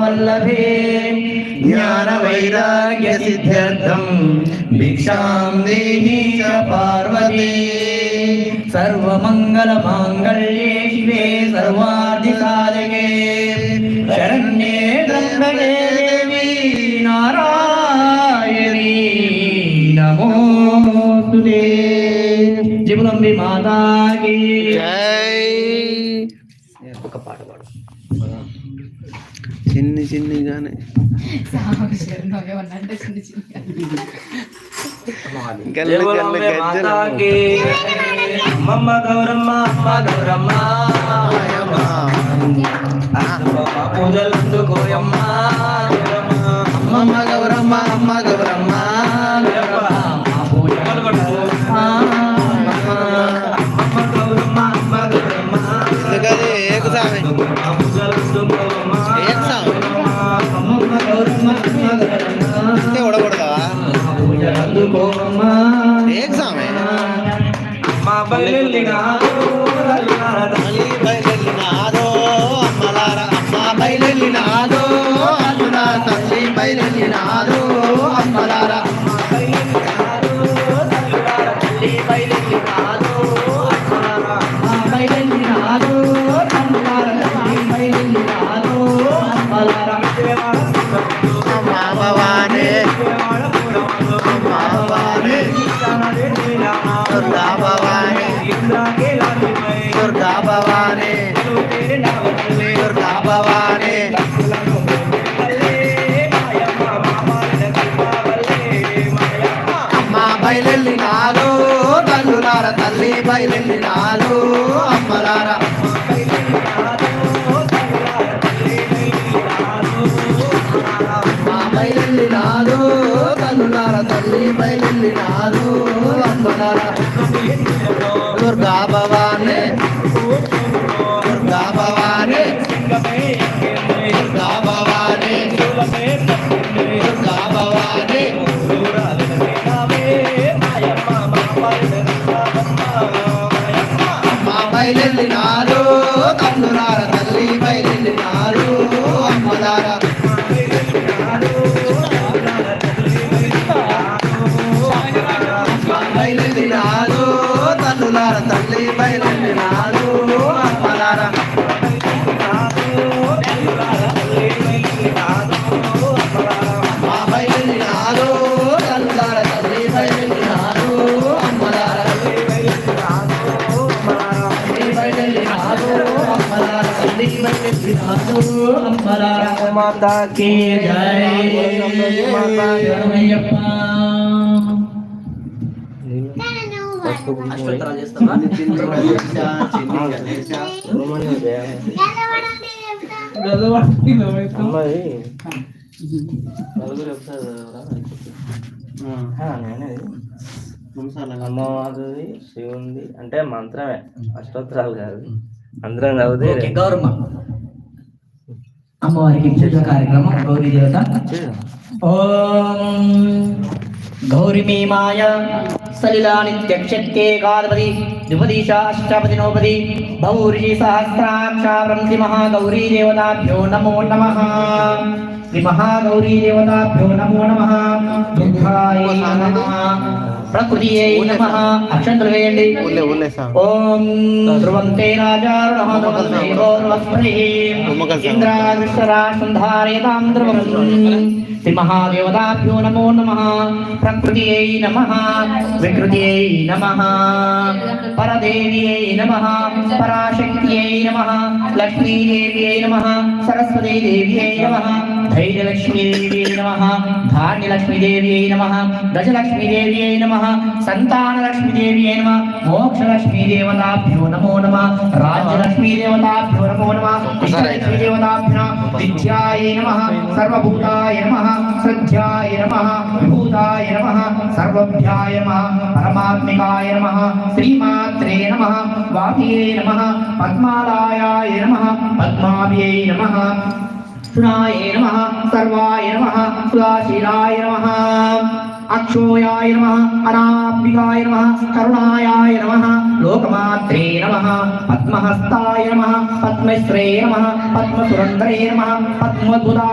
वल्लभे ज्ञान वैराग्य सिद्ध्यर्थं भिक्षां देहि च पार्वती सर्वमंगल मांगल्ये शिवे सर्वार्थिसाधके शरण्ये त्र्यंबके देवी नारायणी नमोस्तुते। जिबुलंबी माता की जय। ఒక పాట పాడు చిన్ని చిన్నిగానే అమ్మ గౌరమ్మ అమ్మ గౌరమ్మ పూజలందుకోయమ్మ అమ్మ గౌరమ్మ అమ్మ గౌరమ్మ दुर्गा भवानी दुर्गा भवानी अम्मा बैलెల్లి నాలో తల్లులార తల్లి బయలెల్లి నాలో అమ్మలార అమ్మా బయలెల్లి నాలో తల్లులార తల్లి బయలెల్లి నాలో అమ్మలార दुर्गा भवानी दुर्गा भवानी दुर्गा भवानी दुर्गा भवानी अम्मा बैलెల్లి నాలో తల్లులార తల్లి బయలెల్లి నాలో అమ్మలార బయలెల్లి నాలో తల్లులార తల్లి బయలెల్లి నాలో అమ్మలార బయలెల్లి నాలో తల్లులార తల్లి బయలెల్లి నాలో అమ్మలార బయలెల్లి నాలో అమ్మలార తల్లి బయలెల్లి నాలో అమ్మలార మాతా కీ జై శరణమయ్యప్ప। అమ్మవారి శివుంది అంటే మంత్రమే, అష్టోత్తరాలు కాదు, అందరం చదివితే గౌరమ్మ అమ్మవారికి కార్యక్రమం గౌరీ దేవత ఓం गौरी माया सलिला नित्यक्षत्ये कादपति द्विपदीशा अष्टापति नौपति भौर्षि सहस्राक्षा ब्रह्मि महागौरी देवताभ्यो नमो नमः। श्री महागौरी देवताभ्यो नमो नमः। दुर्गायै नमः, प्रकृतियै नमः। अक्षंतल वेयंడి। ओम ध्रुवन्ते राजारुणः ध्रुवन्ते गौरवस्पतिः इंद्राविष्टरा संधारयतां ध्रुवम्। श्री महादेवताभ्यो नमो नमः। प्रकृतियै नमः, विकृतियै नमः, परदेव्यै नमः, पराशक्त्यै नमः, लक्ष्मीदेव्यै नमः, सरस्वतीदेव्यै नमः, धैर्यलक्ष्मीदेव्यै नमः, धान्यलक्ष्मीदेव्यै नमः, गजलक्ष्मीदेव्यै नमः, संतानलक्ष्मीदेव्यै नमः, मोक्षलक्ष्मीदेवताभ्यो नमो नमः। राज्यलक्ष्मीदेवताभ्यो नमो नमः। इष्टलक्ष्मीदेवताभ्यो विद्यायै नमः, सर्वभूताय नमः, सत्याय नमः, विभूताय नमः, सर्वभ्याय नमः, परमात्मिकाय नमः, श्रीमात्रे नमः, वाप्ये नमः, पद्मालयाय नमः, पद्माभ्यै नमः, सुनाय नमः, सर्वाय नमः, सुदाशीलाय नमः, अक्षोयाय नमः, अनाम्बिकाय नमः, करुणायाय नमः, लोकमात्रे नमः, पद्महस्ताय नमः, पद्मश्रे नमः, पद्मसुरन्दरे नमः, पद्मदुला